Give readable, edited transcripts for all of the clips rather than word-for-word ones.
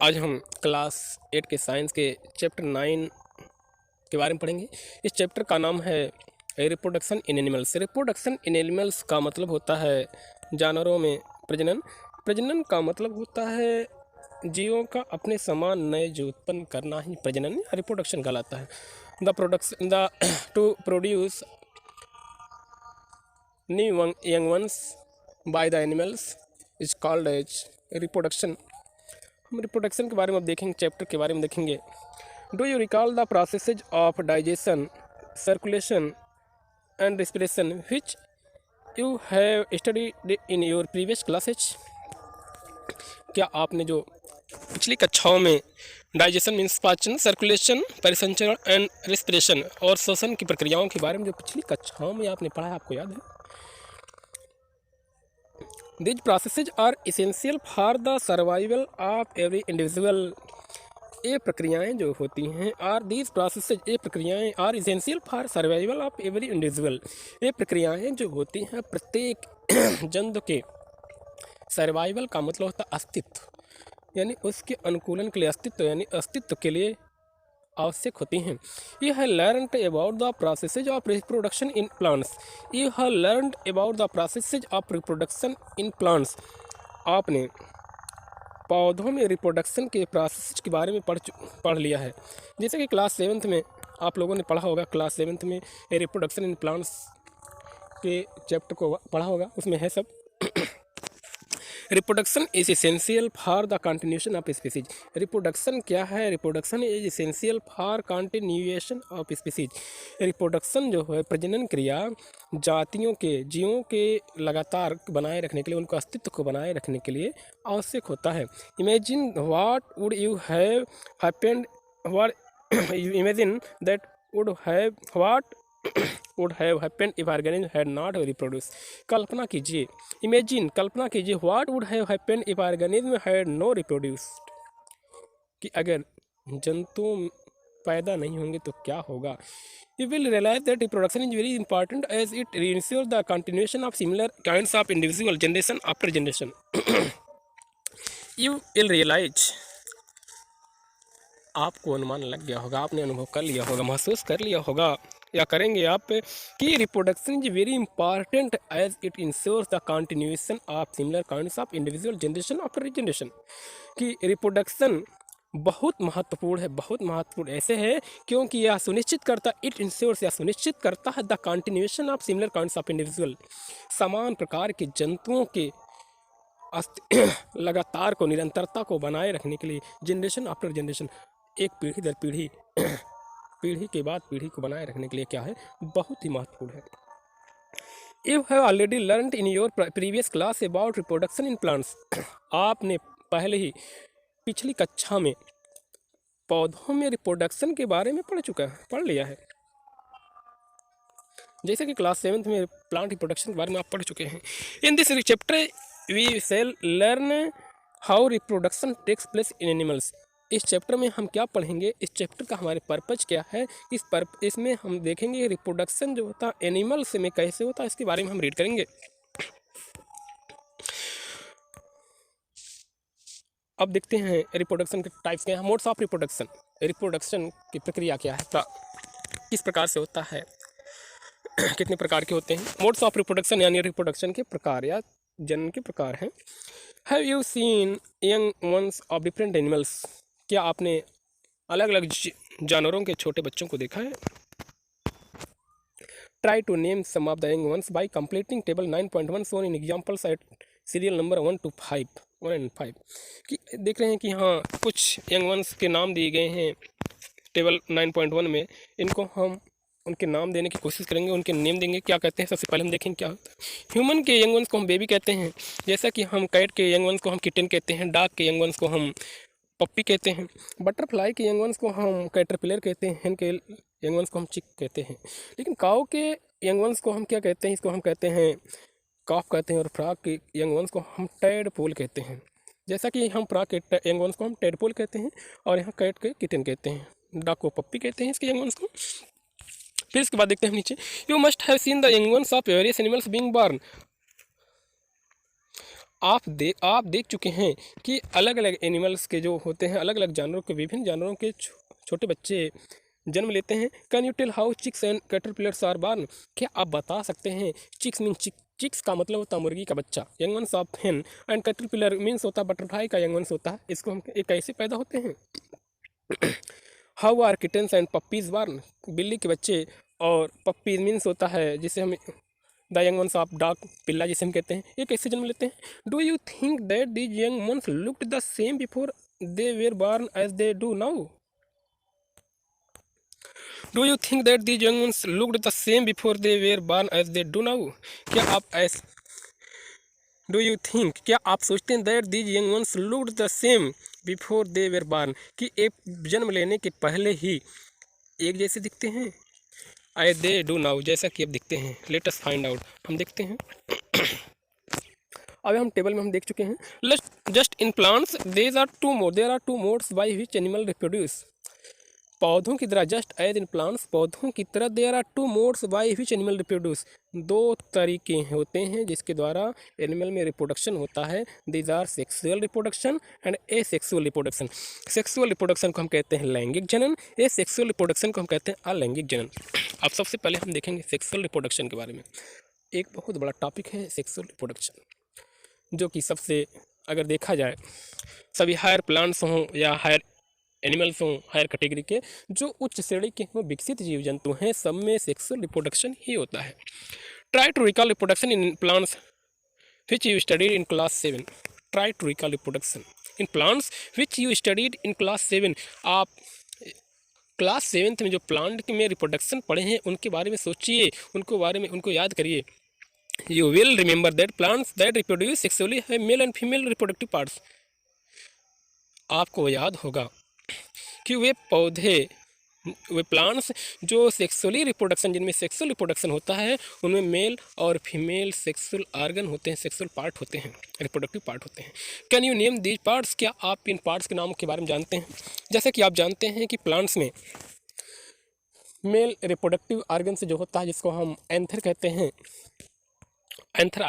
आज हम क्लास 8 के साइंस के चैप्टर 9 के बारे में पढ़ेंगे। इस चैप्टर का नाम है reproduction in animals. Reproduction in animals का मतलब होता है जानवरों में प्रजनन। प्रजनन का मतलब होता है जीवों का अपने समान नए जो उत्पन्न करना ही प्रजनन या रिप्रोडक्शन कहलाता है। The to produce new young ones by the animals is called as reproduction. हम रिप्रोडक्शन के बारे में अब देखेंगे, चैप्टर के बारे में देखेंगे। Do you recall the processes of digestion, circulation and respiration which you have studied in your previous classes? क्या आपने जो पिछली कक्षाओं में डाइजेशन मीन्स पाचन, सर्कुलेशन परिसंचरण एंड रेस्पिरेशन और श्वसन की प्रक्रियाओं के बारे में जो पिछली कक्षाओं में आपने पढ़ा है, आपको याद है? These processes are essential for the survival of every individual. ये प्रक्रियाएं जो होती हैं these processes, ये प्रक्रियाएं are essential for survival of every individual. ये प्रक्रियाएं जो होती हैं प्रत्येक जंतु के सर्वाइवल का मतलब होता है अस्तित्व, यानी उसके अनुकूलन के लिए, अस्तित्व यानी अस्तित्व के लिए आवश्यक होती हैं। You have learned about the processes of reproduction in plants. You have learned about the processes of reproduction in plants. आपने पौधों में रिप्रोडक्शन के प्रोसेस के बारे में पढ़ लिया है। जैसे कि क्लास 7th में आप लोगों ने पढ़ा होगा, क्लास 7th में रिप्रोडक्शन इन प्लांट्स के चैप्टर को पढ़ा होगा, उसमें है सब। Reproduction is essential for the continuation of species. Reproduction क्या है? Reproduction is essential for continuation of species. Reproduction जो है प्रजनन क्रिया जातियों के, जीवों के लगातार बनाए रखने के लिए, उनका अस्तित्व को बनाए रखने के लिए आवश्यक होता है। Imagine what would you have happened, what you imagine that would have, what would have happened if organism had not reproduced. कल्पना कीजिए, इमेजिन कल्पना कीजिए, what would have happened if organism had no reproduced, कि अगर जंतु पैदा नहीं होंगे तो क्या होगा। You will realize that reproduction is very important as it ensures the continuation of similar kinds of individual generation after generation. You will realize, आपको अनुमान लग गया होगा, आपने अनुभव कर लिया होगा, महसूस कर लिया होगा या करेंगे आप कि reproduction is very important as it ensures the continuation of similar kinds of individual generation after generation. कि रिप्रोडक्शन बहुत महत्वपूर्ण है, बहुत महत्वपूर्ण ऐसे है क्योंकि यह सुनिश्चित करता, इट इंश्योर्स, यह सुनिश्चित करता है the continuation of similar kinds of individual, समान प्रकार के जंतुओं के लगातार को, निरंतरता को बनाए रखने के लिए, जनरेशन आफ्टर जनरेशन, एक पीढ़ी दर पीढ़ी, पीढ़ी के बाद पीढ़ी को बनाए रखने के लिए क्या है, बहुत ही महत्वपूर्ण है। You have already learned in your previous class about reproduction in plants. आपने पहले ही पिछली कक्षा में पौधों में रिप्रोडक्शन के बारे में पढ़ लिया है। जैसे कि क्लास 7th में प्लांट रिप्रोडक्शन के बारे में आप पढ़ चुके हैं। In this chapter we shall learn how reproduction takes place in animals. इस चैप्टर में हम क्या पढ़ेंगे, इस चैप्टर का हमारे पर्पज क्या है, इसमें हम देखेंगे रिप्रोडक्शन जो होता है एनिमल्स में कैसे होता है, इसके बारे में हम रीड करेंगे। अब देखते हैं रिप्रोडक्शन के टाइप्स क्या हैं, मोड्स ऑफ रिप्रोडक्शन। रिप्रोडक्शन की प्रक्रिया क्या है, किस प्रकार से होता है, कितने प्रकार के होते हैं। मोड्स ऑफ रिप्रोडक्शन यानी रिप्रोडक्शन के प्रकार या जनन के प्रकार हैं। Have you seen young ones of different animals? क्या आपने अलग अलग जानवरों के छोटे बच्चों को देखा है? Try to name some of the young ones by completing table 9.1 shown in examples at serial number 1 to 5 कि देख रहे हैं कि हाँ कुछ यंग वंस के नाम दिए गए हैं टेबल 9.1 में। इनको हम उनके नाम देने की कोशिश करेंगे, उनके नेम देंगे। क्या कहते हैं, सबसे पहले हम देखेंगे क्या होता है। ह्यूमन के यंग वंस को हम बेबी कहते हैं, जैसा कि हम कैट के यंग वंस को हम किटन कहते हैं, डॉग के यंग वंस को हम पप्पी कहते हैं, बटरफ्लाई के यंग वंस को हम कैटरपिलर कहते हैं, हेन के यंग वंस को हम चिक कहते हैं। लेकिन काऊ के यंग वंस को हम क्या कहते हैं, इसको हम कहते हैं कॉफ कहते हैं, और फ्रॉग के यंग वंस को हम टैडपोल कहते हैं। जैसा कि हम फ्रॉग के यंग वंस को हम टैडपोल कहते हैं और यहाँ कैट के किटन कहते हैं, डॉग को पप्पी कहते हैं इसके यंग वंस को। फिर इसके बाद देखते हैं हम नीचे, you must have seen the young once of various animals being born. आप देख चुके हैं कि अलग अलग एनिमल्स के जो होते हैं, अलग अलग जानवरों के, विभिन्न जानवरों के छोटे बच्चे जन्म लेते हैं। Can you tell how chicks and caterpillars are born? क्या आप बता सकते हैं? चिक्स मीन चिक्स का मतलब होता है मुर्गी का बच्चा, यंग वंस ऑफ हेन, एंड कैटरपिलर मीन्स होता है बटरफ्लाई का यंग वंस होता है। इसको हम एक कैसे पैदा होते हैं? How are kittens and puppies born? बिल्ली के बच्चे और पप्पीज मीन्स होता है जिसे हम the young once of dog, पिल्ला जिसे हम कहते हैं, ये कैसे जन्म लेते हैं? Do you think that these young ones looked the same before they were born as they do now? Do you think that these young ones looked the same before they were born as they do now? क्या आप ऐसे do you think, क्या आप सोचते हैं that these young ones looked the same before they were born, कि एक जन्म लेने के पहले ही एक जैसे दिखते हैं? आई दे डू नाउ, जैसा कि अब दिखते हैं। लेट अस फाइंड आउट, हम देखते हैं। अब हम टेबल में हम देख चुके हैं। Just in plants there are two modes by which animal reproduce. पौधों की तरह, जस्ट एज इन प्लांट्स, पौधों की तरह there are two modes by which animal reproduce. दो तरीके होते हैं जिसके द्वारा एनिमल में रिप्रोडक्शन होता है। These are sexual reproduction and asexual reproduction. Sexual reproduction को हम कहते हैं लैंगिक जनन, एसेक्सुअल रिप्रोडक्शन को हम कहते हैं अलैंगिक जनन। अब सबसे पहले हम देखेंगे सेक्सुअल रिप्रोडक्शन के बारे में। एक बहुत बड़ा टॉपिक है सेक्सुअल रिप्रोडक्शन, जो कि सबसे, अगर देखा जाए, सभी हायर प्लांट्स हों या हायर एनिमल्स हों, हायर कैटेगरी के जो उच्च श्रेणी के हों, विकसित जीव जंतु हैं, सब में सेक्सुअल रिप्रोडक्शन ही होता है। Try to recall reproduction in plants which you studied in class 7। Try to recall reproduction in plants which you studied in class 7। आप क्लास 7 में जो प्लांट में रिप्रोडक्शन पढ़े हैं उनके बारे में सोचिए, उनको याद करिए। You will remember that plants that reproduce sexually have male and female reproductive parts। आपको याद होगा कि वे प्लांट्स जो सेक्सुअली रिप्रोडक्शन, जिनमें सेक्सुअल रिप्रोडक्शन होता है, उनमें मेल और फीमेल सेक्सुअल आर्गन होते हैं, सेक्सुअल पार्ट होते हैं, रिप्रोडक्टिव पार्ट होते हैं। Can you name these parts? क्या आप इन पार्ट्स के नाम के बारे में जानते हैं? जैसे कि आप जानते हैं कि प्लांट्स में मेल रिप्रोडक्टिव आर्गन से जो होता है, जिसको हम एंथर कहते हैं, एंथर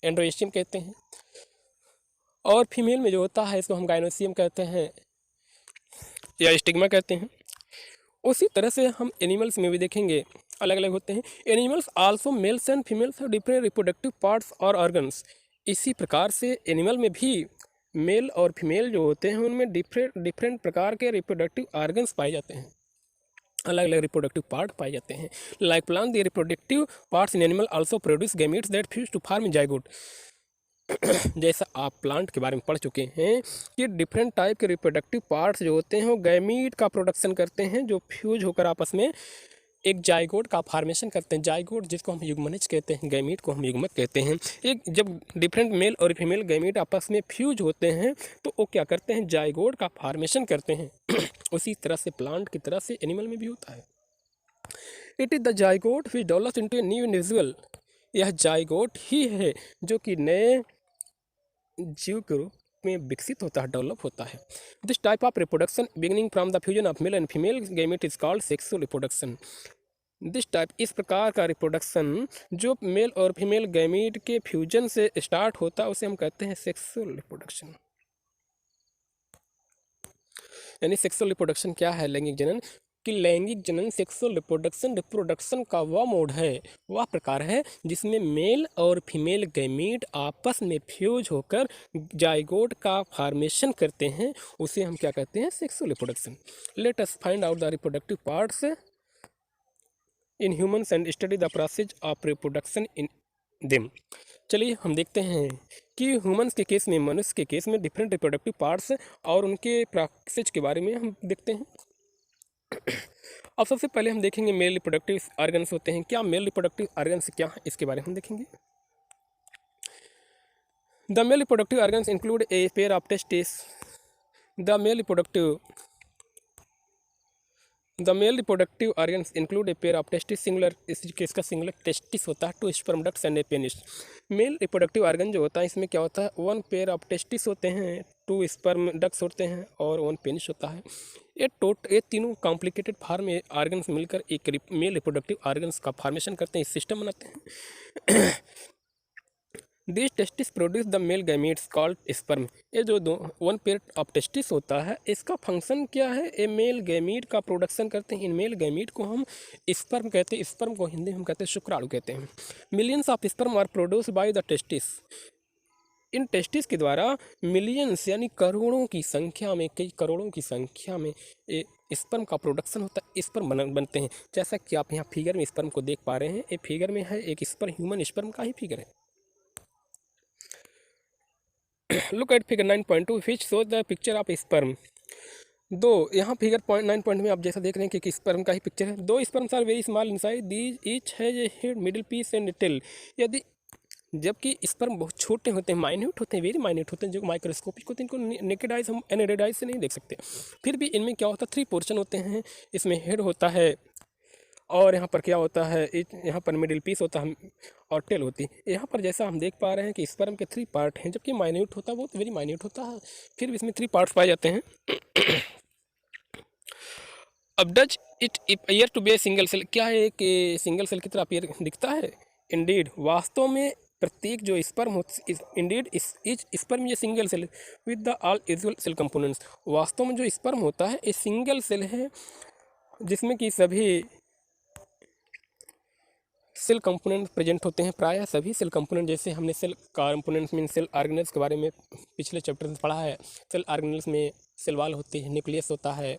एंड्रोएशियम कहते हैं, और फीमेल में जो होता है इसको हम गाइनोसियम कहते हैं या स्टिग्मा कहते हैं। उसी तरह से हम एनिमल्स में भी देखेंगे, अलग अलग होते हैं। Animals also mails and females have different reproductive parts और ऑर्गन्स। इसी प्रकार से एनिमल में भी मेल और फीमेल जो होते हैं उनमें डिफरेंट प्रकार के रिप्रोडक्टिव ऑर्गन्स पाए जाते हैं, अलग अलग रिप्रोडक्टिव पार्ट पाए जाते हैं। Like plant the reproductive parts in animal also produce gametes that fuse to form zygote. जैसा आप प्लांट के बारे में पढ़ चुके हैं कि डिफरेंट टाइप के रिप्रोडक्टिव पार्ट्स जो होते हैं वो गैमीट का प्रोडक्शन करते हैं, जो फ्यूज होकर आपस में एक जाइगोट का फॉर्मेशन करते हैं। जाइगोट जिसको हम युग्मनज कहते हैं, गैमीट को हम युग्मक कहते हैं। एक जब डिफरेंट मेल और फीमेल गैमीट आपस में फ्यूज होते हैं तो वो क्या करते हैं, जाइगोट का फॉर्मेशन करते हैं। उसी तरह से प्लांट की तरह से एनिमल में भी होता है। It is the zygote which develops into A new individual. यह जाइगोट ही है जो कि नए जीव के रूप में विकसित होता है, डेवलप होता है। This type of reproduction beginning from the fusion of male and female gamete is called sexual reproduction. This type, इस प्रकार का रिप्रोडक्शन जो मेल और फीमेल गैमीट के फ्यूजन से स्टार्ट होता है उसे हम कहते हैं सेक्सुअल रिप्रोडक्शन। यानी सेक्सुअल रिप्रोडक्शन क्या है? लैंगिक जनन। कि लैंगिक जनन, सेक्सुअल रिप्रोडक्शन का वह मोड है, वह प्रकार है जिसमें मेल और फीमेल गैमीट आपस में फ्यूज होकर जाइगोट का फॉर्मेशन करते हैं, उसे हम क्या कहते हैं? Sexual reproduction. Let us find out the reproductive parts in humans and study the process of reproduction in them. चलिए हम देखते हैं कि ह्यूमन्स के केस में, मनुष्य के केस में डिफरेंट रिप्रोडक्टिव पार्ट्स और उनके प्रोसेस के बारे में हम देखते हैं। अब सबसे पहले हम देखेंगे मेल रिप्रोडक्टिव ऑर्गन्स होते हैं क्या। मेल रिप्रोडक्टिव ऑर्गन्स क्या है इसके बारे में हम देखेंगे। The male reproductive organs include A pair of testis. The male reproductive organs include A pair of testis, singular, इसका सिंगुलर टेस्टिस होता है, 2 sperm ducts and A penis. Male reproductive organ जो होता है इसमें क्या होता है, 1 पेयर ऑफ टेस्टिस होते हैं, 2 स्पर्म डक्ट्स होते हैं और 1 पेनिस होता है। ये तीनों कॉम्प्लिकेटेड फॉर्म में ऑर्गन्स मिलकर एक मेल रिप्रोडक्टिव ऑर्गन्स का फॉर्मेशन करते हैं, इस सिस्टम बनाते हैं। This testis produce the male gametes called sperm. ये जो दो वन पेयर ऑफ टेस्टिस होता है, इसका फंक्शन क्या है? ये मेल गैमीट का प्रोडक्शन करते हैं। इन मेल गैमीट को हम स्पर्म कहते हैं। स्पर्म को हिंदी में हम कहते हैं शुक्राणु कहते हैं। Millions of sperm are produce by the testis. इन टेस्टिस के द्वारा मिलियंस यानी करोड़ों की संख्या में, कई करोड़ों की संख्या में ये स्पर्म का प्रोडक्शन होता है, स्पर्म बनते हैं। जैसा कि आप यहाँ फिगर में स्पर्म को देख पा रहे हैं, ये फिगर में है एक स्पर्म, ह्यूमन स्पर्म का ही फिगर है। Look at figure 9.2 which shows the picture of sperm. दो यहाँ फिगर 9 में आप जैसा देख रहे हैं कि स्पर्म का ही पिक्चर है। दो sperms are very small inside, these each has a head, middle piece and tail. यदि जबकि स्पर्म बहुत छोटे होते हैं, माइन्यूट होते हैं, वेरी माइन्यूट होते हैं, जो माइक्रोस्कोपिक होते हैं, इनको नेकेड आइज हम अनएडेड आइज से नहीं देख सकते। फिर भी इनमें क्या होता है, 3 पोर्शन होते हैं। इसमें हेड होता है और यहाँ पर क्या होता है, यहाँ पर मिडिल पीस होता है और टेल होती है। यहाँ पर जैसा हम देख पा रहे हैं कि स्पर्म के 3 पार्ट हैं, जबकि माइन्यूट होता है, बहुत वेरी माइन्यूट होता है, फिर भी इसमें 3 पार्ट्स पाए जाते हैं। अब does it appear to be a single cell. क्या है कि सिंगल सेल की तरह अपीयर दिखता है? इंडीड, वास्तव में प्रत्येक जो स्पर्म होता, इंडीड इज स्पर्म ये single cell with the all usual cell components. वास्तव में जो स्पर्म होता है ये सिंगल सेल है, जिसमें कि सभी सेल कंपोनेंट प्रेजेंट होते हैं। प्रायः सभी सेल कंपोनेंट, जैसे हमने cell components mean cell organelles के बारे में पिछले चैप्टर में पढ़ा है। सेल ऑर्गेनेल्स में सेल वॉल होती है, न्यूक्लियस होता है,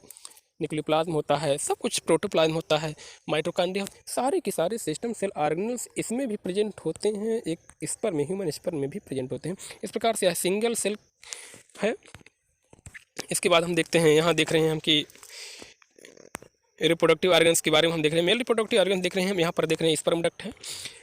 न्यूक्लियोप्लाज्म होता है, सब कुछ प्रोटोप्लाज्म होता है, माइटोकॉन्ड्रिया, सारे के सारे सिस्टम सेल ऑर्गेनेल्स इसमें भी प्रेजेंट होते हैं। एक स्पर्म में, ह्यूमन स्पर्म में भी प्रेजेंट होते हैं। इस प्रकार से यह सिंगल सेल है। इसके बाद हम देखते हैं, यहाँ देख रहे हैं हम कि रिप्रोडक्टिव ऑर्गन्स के बारे में हम देख रहे हैं। मेल रिप्रोडक्टिव ऑर्गन्स देख रहे हैं हम, यहाँ पर देख रहे हैं स्पर्म डक्ट है।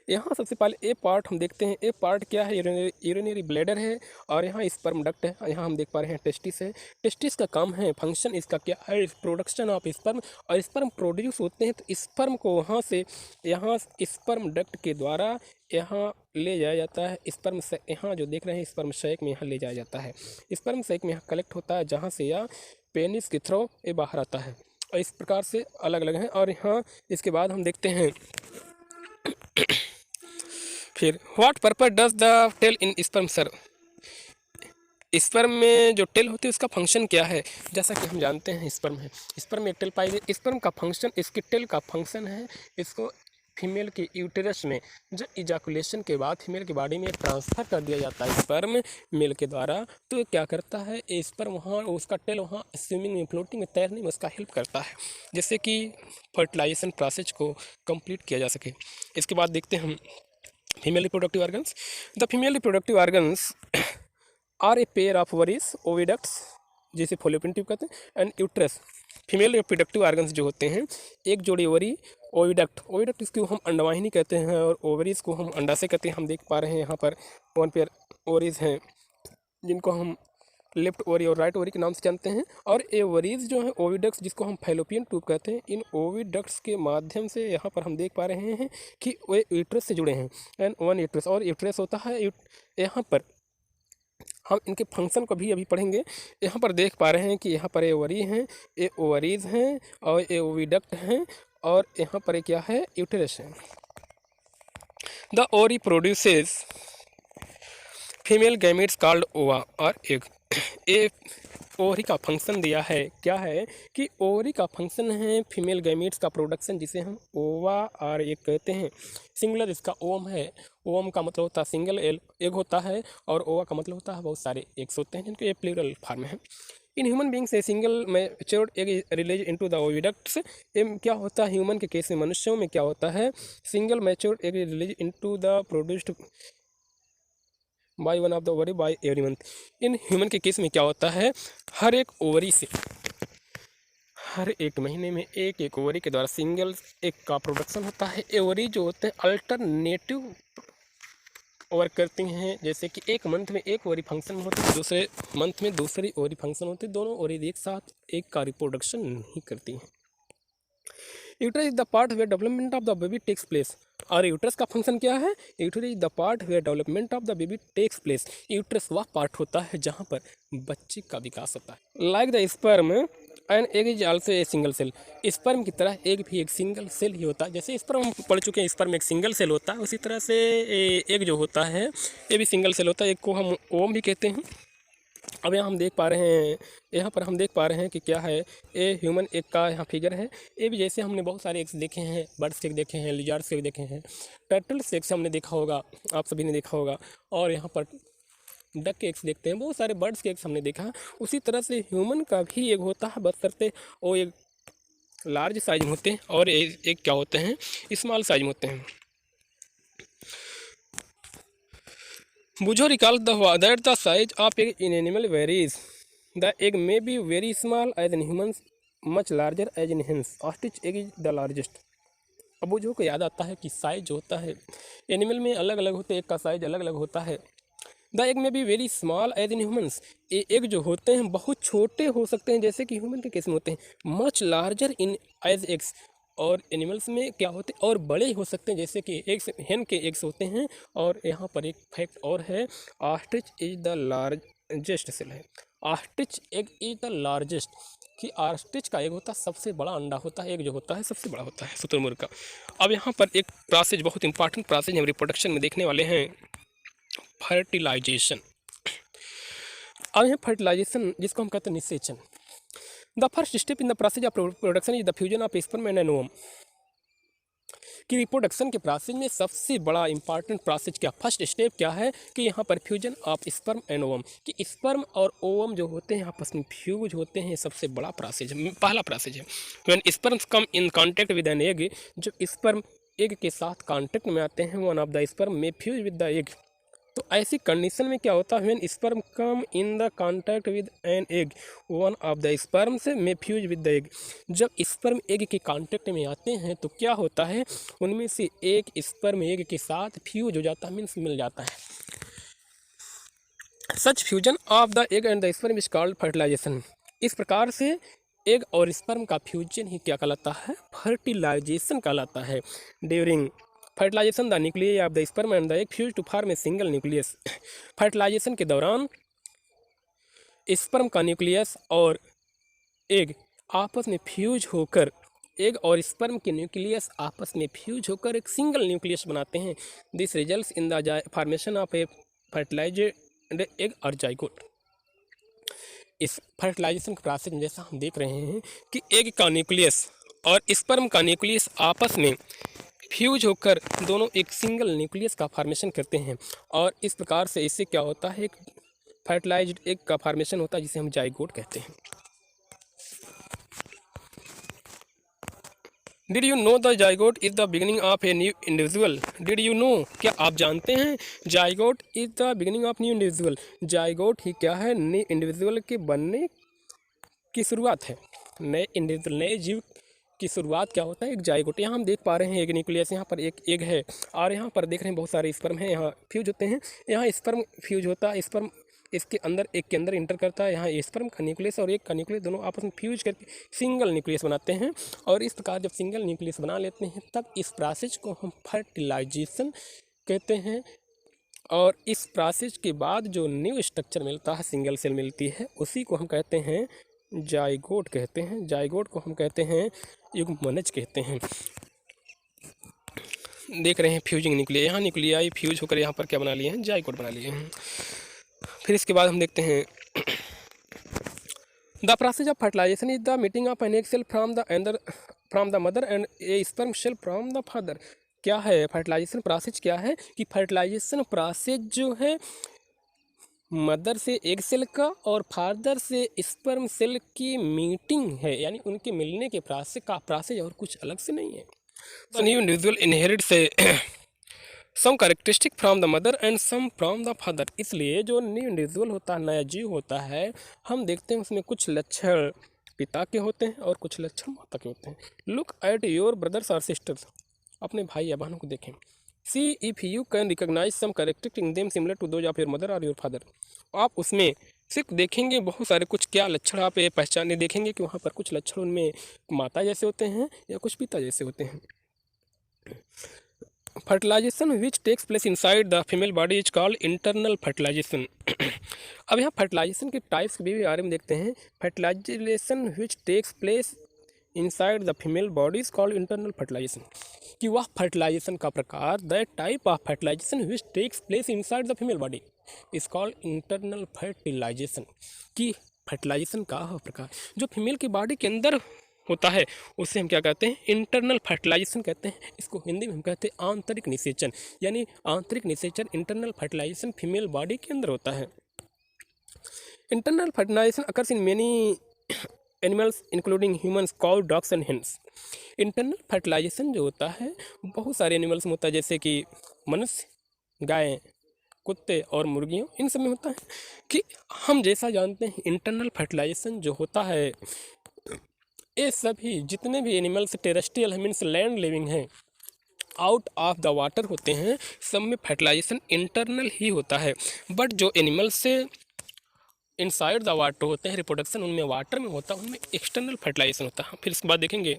यहाँ सबसे पहले ए पार्ट हम देखते हैं। ए पार्ट क्या है? यूरिनरी ब्लैडर है और यहाँ स्पर्म डक्ट है। यहाँ हम देख पा रहे हैं टेस्टिस है। टेस्टिस का काम है, फंक्शन इसका क्या है? Production of sperm. और स्पर्म प्रोड्यूस होते हैं तो स्पर्म को वहाँ से, यहाँ स्पर्म डक्ट के द्वारा यहाँ ले जाया जाता है। स्पर्म से यहाँ जो देख रहे हैं स्पर्म सैक में यहाँ ले जाया जाता है। स्पर्म सैक में यहाँ कलेक्ट होता है, जहाँ से यह पेनिस के थ्रू ये बाहर आता है। और इस प्रकार से अलग अलग हैं। और यहाँ इसके बाद हम देखते हैं फिर what purpose does the tail in sperm sir. Sperm में जो टेल होती है उसका फंक्शन क्या है? जैसा कि हम जानते हैं स्पर्म है, स्पर्म में एक टेल पाई गई। स्पर्म का फंक्शन, इसकी टेल का फंक्शन है इसको फीमेल के यूटेरस में, जो इजाकुलेशन के बाद फीमेल की बॉडी में ट्रांसफ़र कर दिया जाता है स्पर्म मेल के द्वारा। तो क्या करता है ये स्पर्म, वहाँ उसका टेल वहाँ स्विमिंग में, फ्लोटिंग में, तैरने में उसका हेल्प करता है, जिससे कि फर्टिलाइजेशन प्रोसेस को कंप्लीट किया जा सके। इसके बाद देखते हैं हम female reproductive organs. The female reproductive organs are a pair of ovaries, oviducts जिसे फॉलोपियन ट्यूब कहते हैं, and uterus. Female reproductive organs जो होते हैं, एक जोड़ी ओवरी, ओविडक्ट, ओविडक्ट इसको हम अंडवाहिनी कहते हैं और ओवरीज को हम अंडाशय कहते हैं। हम देख पा रहे हैं यहाँ पर 1 पेयर ओवरीज हैं, जिनको हम लेफ्ट ओवरी और राइट ओवरी के नाम से जानते हैं। और ये ओवरीज जो है ओविडक्ट्स, जिसको हम फैलोपियन ट्यूब कहते हैं, इन ओविडक्ट्स के माध्यम से यहाँ पर हम देख पा रहे हैं कि वे यूट्रस से जुड़े हैं। एंड 1 यूट्रस, और यूट्रस होता है यहाँ पर, हम इनके फंक्शन को भी अभी पढ़ेंगे। यहाँ पर देख पा रहे हैं कि यहाँ पर ये ओवरी हैं, ये ओवरीज हैं और ये ओविडक्ट हैं, और यहाँ पर क्या है? यूटेरस है। The ovary produces female gametes called ओवा और एग। ए ओवरी का फंक्शन दिया है, क्या है कि ओवरी का फंक्शन है फीमेल गैमेट्स का प्रोडक्शन, जिसे हम ओवा और एग कहते हैं। सिंगुलर इसका ओम है, ओम का मतलब होता है सिंगल, एग होता है, और ओवा का मतलब होता है बहुत सारे एग्स होते हैं, जिनको ये प्लूरल फॉर्म है। In human beings a single matured egg release into the oviducts. क्या होता है ह्यूमन के केस में, मनुष्यों में क्या होता है? Single matured egg release into the produced by one of the ovary by every month. In human के केस में क्या होता है? हर एक ओवरी से हर एक महीने में एक एक ओवरी के द्वारा सिंगल एग का प्रोडक्शन होता है। ओवरी जो होते हैं अल्टरनेटिव वर्क करती हैं, जैसे कि एक मंथ में एक ओवरी फंक्शन होती है, दूसरे मंथ में दूसरी ओवरी फंक्शन होती है। दोनों ओवरी एक साथ एक का रिप्रोडक्शन नहीं करती हैं। Uterus is the part where development of the baby takes place. और यूट्रस का फंक्शन क्या है? Uterus is the part where development of the baby takes place. Uterus वह पार्ट होता है जहाँ पर बच्चे का विकास होता है। Like the sperm an egg is also a single cell. Sperm की तरह एग भी एक सिंगल सेल ही होता है। जैसे स्पर्म हम पढ़ चुके हैं, स्पर्म एक सिंगल सेल होता है, उसी तरह से एग जो होता है ये भी सिंगल सेल होता है। एक को हम ओम भी कहते हैं। अब यहाँ हम देख पा रहे हैं, यहाँ पर हम देख पा रहे हैं कि क्या है, ये ह्यूमन एग का यहाँ फिगर है। ये भी जैसे हमने बहुत सारे एग्स देखे हैं, बर्ड्स एग देखे हैं, लिजार्ड्स एग देखे हैं, टर्टल्स एग्स हमने देखा होगा, आप सभी ने देखा होगा, और यहाँ पर डक के एग्स देखते हैं, बहुत सारे बर्ड्स के एग्स हमने देखा। उसी तरह से ह्यूमन का भी एग होता है, बशर्ते वो एक लार्ज साइज में होते हैं और एक क्या होते हैं, स्मॉल साइज में होते हैं। बुझो recall that the size of egg in animal varies. The egg may be very small as in humans, much larger as in hens. Ostrich egg is the largest. अब बुझो को याद आता है कि साइज जो होता है एनिमल में अलग अलग होते हैं, एक का साइज अलग अलग होता है। द एग में भी very small as in humans, ये एग जो होते हैं बहुत छोटे हो सकते हैं जैसे कि ह्यूमन के केस में होते हैं। Much larger in as eggs, और एनिमल्स में क्या होते हैं और बड़े हो सकते हैं जैसे कि एग्स, हेन के एग्स होते हैं। और यहाँ पर एक फैक्ट और है, ostrich is the largest cell है। Ostrich egg is the largest, कि ऑस्ट्रिच का एग होता है सबसे बड़ा अंडा होता है, एग जो होता है सबसे बड़ा होता है शुतुरमुर्ग का। अब यहाँ पर एक प्रोसेस, बहुत इंपॉर्टेंट प्रोसेस हम रिप्रोडक्शन में देखने वाले हैं, फर्टिलाइजेशन। अब यहाँ फर्टिलाइजेशन जिसको हम कहते हैं निषेचन। The first step in the process of production is the fusion of sperm and ovum. कि रिप्रोडक्शन के प्रोसेस में सबसे बड़ा इंपॉर्टेंट प्रोसेस क्या, फर्स्ट स्टेप क्या है कि यहाँ पर fusion of sperm and ovum, कि स्पर्म और ओवम जो होते हैं आपस में फ्यूज होते हैं, सबसे बड़ा प्रोसेस है, पहला प्रोसेस है। When sperms come in contact with an egg, जब स्पर्म एग के साथ कांटेक्ट में आते हैं, वन ऑफ द स्पर्म में फ्यूज विद द एग। तो ऐसी कंडीशन में क्या होता है, when sperm come in the contact with an egg, one of the sperms में फ्यूज विद द एग। जब स्पर्म एग के कांटेक्ट में आते हैं तो क्या होता है, उनमें से एक स्पर्म एग के साथ फ्यूज हो जाता है, मीन्स मिल जाता है। Such fusion of the egg and the sperm is called fertilisation. इस प्रकार से एग और स्पर्म का फ्यूजन ही क्या कहलाता है, फर्टिलाइजेशन कहलाता है। During fertilisation the nucleus of the sperm and the egg fuse to form a single nucleus. Fertilisation के दौरान स्पर्म का न्यूक्लियस और एग आपस में फ्यूज होकर, एग और स्पर्म के न्यूक्लियस आपस में फ्यूज होकर एक सिंगल न्यूक्लियस बनाते हैं। This results in the formation of a fertilised egg और जाइगोट। इस फर्टिलाइजेशन के प्रोसेस में जैसा हम देख रहे हैं कि एग का न्यूक्लियस और स्पर्म का न्यूक्लियस आपस में फ्यूज होकर दोनों एक सिंगल न्यूक्लियस का फॉर्मेशन करते हैं, और इस प्रकार से इससे क्या होता है, एक फर्टिलाइज्ड एग का फॉर्मेशन होता है जिसे हम जाइगोट कहते हैं। Did you know the zygote is the beginning of a new individual. Did you know, क्या आप जानते हैं, zygote is the beginning of new individual. Zygote ही क्या है, नए इंडिविजुअल के बनने की शुरुआत है। नए इंडिविजुअल, नए जीव की शुरुआत क्या होता है, एक जाइगोट। यहाँ हम देख पा रहे हैं एक न्यूक्लियस, यहाँ पर एक एग है, और यहाँ पर देख रहे हैं बहुत सारे स्पर्म हैं, यहाँ फ्यूज होते हैं। यहाँ स्पर्म फ्यूज होता है, स्पर्म इसके अंदर, एक के अंदर इंटर करता है। यहाँ स्पर्म का न्यूक्लियस और एक का न्यूक्लियस दोनों आपस में फ्यूज करके सिंगल न्यूक्लियस बनाते हैं, और इस प्रकार जब सिंगल न्यूक्लियस बना लेते हैं तब इस प्रोसेस को हम फर्टिलाइजेशन कहते हैं। और इस प्रोसेस के बाद जो न्यू स्ट्रक्चर मिलता है, सिंगल सेल मिलती है, उसी को हम कहते हैं जाइगोट कहते हैं। जाइगोट को हम कहते हैं युग्मनज कहते हैं। देख रहे हैं फ्यूजिंग न्यूक्लिया, यहाँ न्यूक्लियाई फ्यूज होकर यहाँ पर क्या बना लिए हैं, जाइगोट बना लिए हैं। फिर इसके बाद हम देखते हैं the process of fertilisation is the meeting of an egg cell from the mother and a sperm cell from the father. क्या है फर्टिलाइजेशन प्रोसेस, क्या है कि फर्टिलाइजेशन प्रोसेस जो है मदर से एग सेल का और फादर से स्पर्म सेल की मीटिंग है, यानी उनके मिलने के प्रोसेस का प्रोसेस और कुछ अलग से नहीं है। द न्यू इंडिविजुअल इनहेरिट से some characteristic from the mother and some from the father. इसलिए जो न्यू इंडिविजुअल होता है, नया जीव होता है, हम देखते हैं उसमें कुछ लक्षण पिता के होते हैं और कुछ लक्षण माता के होते हैं। लुक एट योर ब्रदर्स और सिस्टर्स, अपने भाई या बहनों को देखें। See if you can recognise some characteristic in them similar to those of your mother और योर फादर। आप उसमें सिर्फ देखेंगे बहुत सारे कुछ क्या लक्षण आप ये पहचाने, देखेंगे कि वहाँ पर कुछ लक्षण उनमें माता जैसे होते हैं या कुछ पिता जैसे होते हैं। Fertilisation which takes place inside the female body is called internal fertilisation. अब यहाँ फर्टिलाइजेशन के टाइप्स के भी बारे में देखते हैं। Fertilisation which takes place inside the female body is called internal fertilisation, कि वह फर्टिलाइजेशन का प्रकार, the type of fertilisation which takes place inside the female body is called internal fertilisation, कि फर्टिलाइजेशन का वह प्रकार जो फीमेल की बॉडी के अंदर होता है उसे हम क्या कहते हैं, इंटरनल फर्टिलाइजेशन कहते हैं। इसको हिंदी में हम कहते हैं आंतरिक निषेचन, यानी आंतरिक निषेचन इंटरनल फर्टिलाइजेशन फीमेल बॉडी के अंदर होता है। Internal fertilisation occurs in many animals including humans, cow, dogs and hens. Internal fertilisation जो होता है बहुत सारे एनिमल्स में होता है, जैसे कि मनुष्य, गाय, कुत्ते और मुर्गियों, इन सब में होता है। कि हम जैसा जानते हैं इंटरनल फर्टिलाइजेशन जो होता है, ये सभी जितने भी एनिमल्स टेरेस्ट्रियल है, मीन्स लैंड लिविंग हैं, आउट ऑफ द वाटर होते हैं, सब में फर्टिलाइजेशन इंटरनल ही होता है। बट जो एनिमल्स से इनसाइड द वाटर होते हैं, रिप्रोडक्शन उनमें वाटर में होता है, उनमें एक्सटर्नल फर्टिलाइजेशन होता है। फिर इसके बाद देखेंगे